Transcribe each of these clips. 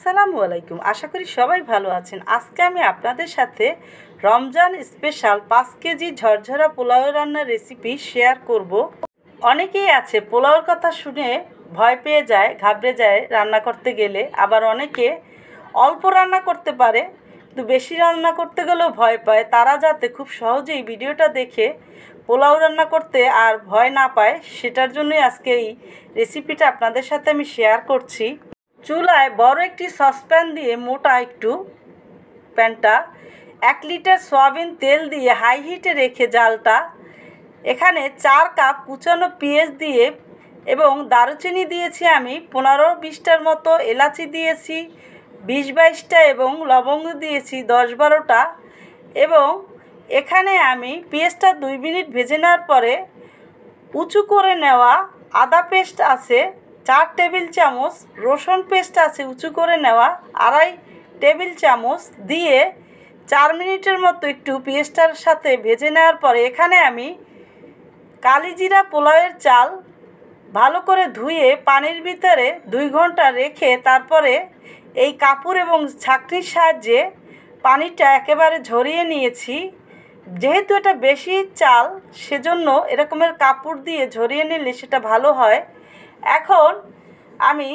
আসসালামু আলাইকুম। আশা করি সবাই ভালো আছেন। আজকে আমি আপনাদের সাথে রমজান স্পেশাল 5 কেজি ঝরঝরা পোলাও রান্নার রেসিপি শেয়ার করব। অনেকেই আছে পোলাওর কথা শুনে ভয় পেয়ে যায়, ঘাবড়ে যায় রান্না করতে গেলে। আবার অনেকে অল্প রান্না করতে পারে কিন্তু বেশি রান্না করতে গেলেও ভয় পায়। তারা যাতে খুব সহজেই ভিডিওটা দেখে পোলাও রান্না করতে আর ভয় না পায়, সেটার জন্যই আজকে এই রেসিপিটা আপনাদের সাথে আমি শেয়ার করছি। চুলায় বড় একটি সসপ্যান দিয়ে মোটা একটু প্যানটা 1 লিটার সয়াবিন তেল দিয়ে হাই হিটে রেখে জালটা এখানে 4 কাপ কুচানো পেঁয়াজ দিয়ে এবং দারুচিনি দিয়েছি আমি 15-20টার মতো, এলাচি দিয়েছি 20-22টা এবং লবঙ্গ দিয়েছি 10-12টা। এবং এখানে আমি পেঁয়াজটা 2 মিনিট ভেজে নেওয়ার পরে উঁচু করে নেওয়া আদা পেস্ট আছে 4 টেবিল চামচ, রসুন পেস্ট আছে উঁচু করে নেওয়া 2.5 টেবিল চামচ দিয়ে 4 মিনিটের মতো একটু পেস্টটার সাথে ভেজে নেওয়ার পরে এখানে আমি কালিজিরা পোলাওয়ের চাল ভালো করে ধুয়ে পানির ভিতরে 2 ঘন্টা রেখে তারপরে এই কাপড় এবং ছাঁকনির সাহায্যে পানিটা একেবারে ঝরিয়ে নিয়েছি। যেহেতু এটা বেশি চাল, সেজন্য এরকমের কাপড় দিয়ে ঝরিয়ে নিলে সেটা ভালো হয়। এখন আমি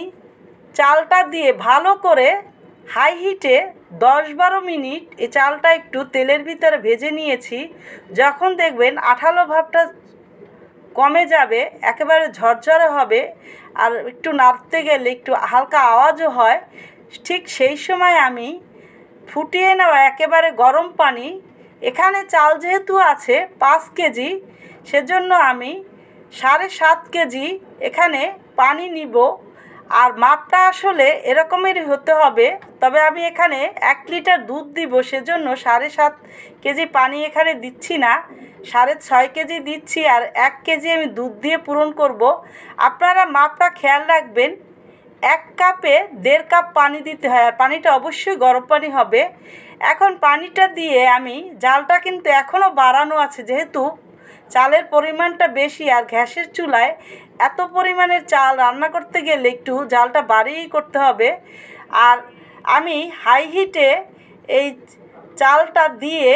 চালটা দিয়ে ভালো করে হাই হিটে 10-12 মিনিট এই চালটা একটু তেলের ভিতরে ভেজে নিয়েছি। যখন দেখবেন আঠালো ভাবটা কমে যাবে, একেবারে ঝরঝরে হবে আর একটু নাড়তে গেলে একটু হালকা আওয়াজও হয়, ঠিক সেই সময় আমি ফুটিয়ে নেওয়া একেবারে গরম পানি, এখানে চাল যেহেতু আছে 5 কেজি, সেজন্য আমি 7.5 কেজি এখানে পানি নিব। আর মাপটা আসলে এরকমেরই হতে হবে, তবে আমি এখানে 1 লিটার দুধ দিব, সেজন্য 7.5 কেজি পানি এখানে দিচ্ছি না, 6.5 কেজি দিচ্ছি। আর 1 কেজি আমি দুধ দিয়ে পূরণ করব। আপনারা মাপটা খেয়াল রাখবেন, 1 কাপে 1.5 কাপ পানি দিতে হয়, আর পানিটা অবশ্যই গরম পানি হবে। এখন পানিটা দিয়ে আমি জালটা কিন্তু এখনও বাড়ানো আছে, যেহেতু চালের পরিমাণটা বেশি আর গ্যাসের চুলায় এত পরিমাণের চাল রান্না করতে গেলে একটু জালটা বাড়িয়েই করতে হবে। আর আমি হাই হিটে এই চালটা দিয়ে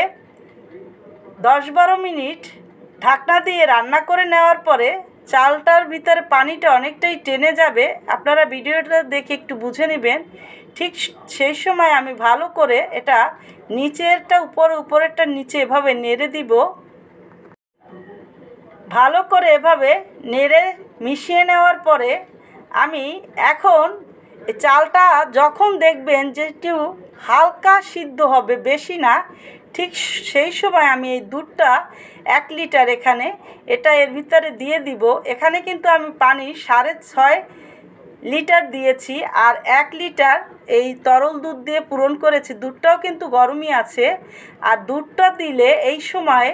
10-12 মিনিট ঢাকনা দিয়ে রান্না করে নেওয়ার পরে চালটার ভিতরে পানিটা অনেকটাই টেনে যাবে। আপনারা ভিডিওটা দেখে একটু বুঝে নেবেন। ঠিক সেই সময় আমি ভালো করে এটা নিচেরটা উপরেরটা নিচে এভাবে নেড়ে দিব। ভালো করে এভাবে নেড়ে মিশিয়ে নেওয়ার পরে আমি এখন চালটা যখন দেখবেন যে একটু হালকা সিদ্ধ হবে, বেশি না, ঠিক সেই সময় আমি এই দুধটা 1 লিটার এখানে এটা এর ভিতরে দিয়ে দিব। এখানে কিন্তু আমি পানি 6.5 লিটার দিয়েছি আর 1 লিটার এই তরল দুধ দিয়ে পূরণ করেছি। দুধটাও কিন্তু গরমই আছে। আর দুধটা দিলে এই সময়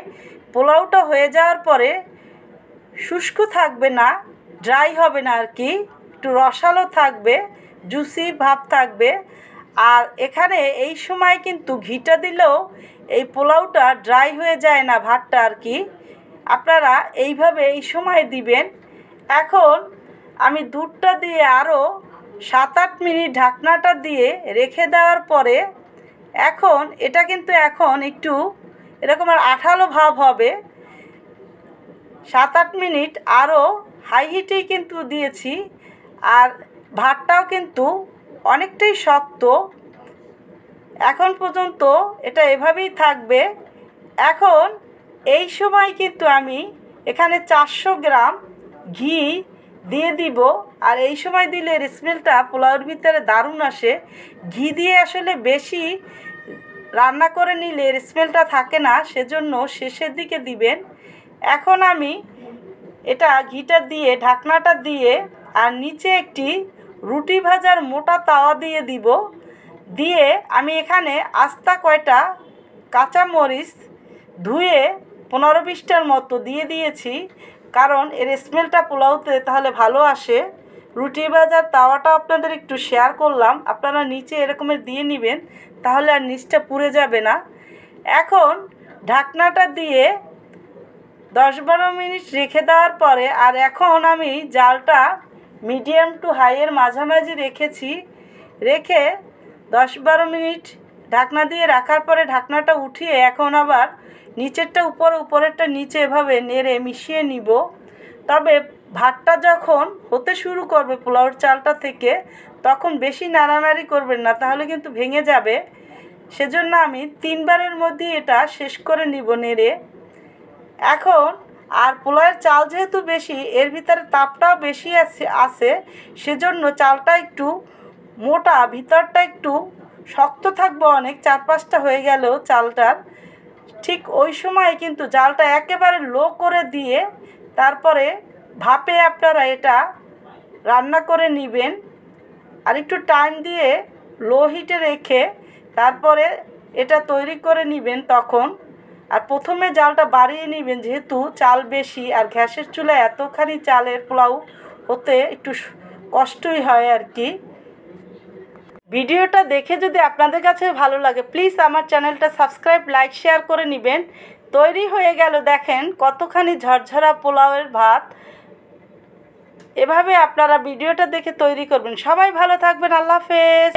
পোলাওটা হয়ে যাওয়ার পরে শুষ্ক থাকবে না, ড্রাই হবে না আর কি, একটু রসালো থাকবে, জুসি ভাব থাকবে। আর এখানে এই সময় কিন্তু ঘিটা দিলেও এই পোলাওটা ড্রাই হয়ে যায় না, ভাতটা আর কি। আপনারা এইভাবে এই সময় দিবেন। এখন আমি দুধটা দিয়ে আরও 7-8 মিনিট ঢাকনাটা দিয়ে রেখে দেওয়ার পরে এখন এটা কিন্তু এখন একটু এরকম আর আঠালো ভাব হবে। 7-8 মিনিট আরও হাই হিটেই কিন্তু দিয়েছি। আর ভাতটাও কিন্তু অনেকটাই শক্ত। এখন পর্যন্ত এটা এভাবেই থাকবে। এখন এই সময় কিন্তু আমি এখানে 400 গ্রাম ঘি দিয়ে দিব। আর এই সময় দিলে স্মেলটা পোলাওর ভিতরে দারুণ আসে। ঘি দিয়ে আসলে বেশি রান্না করে নিলে স্মেলটা থাকে না, সেজন্য শেষের দিকে দিবেন। এখন আমি এটা ঘিটা দিয়ে ঢাকনাটা দিয়ে আর নিচে একটি রুটি ভাজার মোটা তাওয়া দিয়ে দিব। দিয়ে আমি এখানে আস্তা কয়টা কাঁচামরিচ ধুয়ে 15-20টার মতো দিয়ে দিয়েছি, কারণ এর স্মেলটা পোলাওতে তাহলে ভালো আসে। রুটি ভাজার তাওয়াটা আপনাদের একটু শেয়ার করলাম, আপনারা নিচে এরকমের দিয়ে নেবেন, তাহলে আর নিচটা পুড়ে যাবে না। এখন ঢাকনাটা দিয়ে 10-12 মিনিট রেখে দেওয়ার পরে আর এখন আমি জালটা মিডিয়াম টু হাইয়ের মাঝামাঝি রেখেছি। রেখে 10-12 মিনিট ঢাকনা দিয়ে রাখার পরে ঢাকনাটা উঠিয়ে এখন আবার নিচেরটা উপরে উপরেরটা নিচে এভাবে নেড়ে মিশিয়ে নিব। তবে ভাতটা যখন হতে শুরু করবে পোলাওর চালটা থেকে তখন বেশি নাড়ানাড়ি করবেন না, তাহলে কিন্তু ভেঙে যাবে। সেজন্য আমি 3 বারের মধ্যে এটা শেষ করে নিব নেড়ে। এখন আর পোলাওয়ের চাল যেহেতু বেশি, এর ভিতরে তাপটাও বেশি আছে সেজন্য চালটা একটু মোটা, ভিতরটা একটু শক্ত থাকবে অনেক। 4-5টা হয়ে গেলেও চালটার ঠিক ওই সময় কিন্তু জালটা একেবারে লো করে দিয়ে তারপরে ভাপে আপনারা এটা রান্না করে নেবেন। আর একটু টাইম দিয়ে লো হিটে রেখে তারপরে এটা তৈরি করে নেবেন তখন। আর প্রথমে জালটা বাড়িয়ে নেবেন, যেহেতু চাল বেশি আর গ্যাসের চুলায় এতখানি চালের পোলাও হতে একটু কষ্টই হয় আর কি। ভিডিওটা দেখে যদি আপনাদের কাছে ভালো লাগে প্লিজ আমার চ্যানেলটা সাবস্ক্রাইব, লাইক, শেয়ার করে নেবেন। তৈরি হয়ে গেল, দেখেন কতখানি ঝরঝরা পোলাওয়ের ভাত। এভাবে আপনারা ভিডিওটা দেখে তৈরি করবেন। সবাই ভালো থাকবেন, আল্লাহ হাফেজ।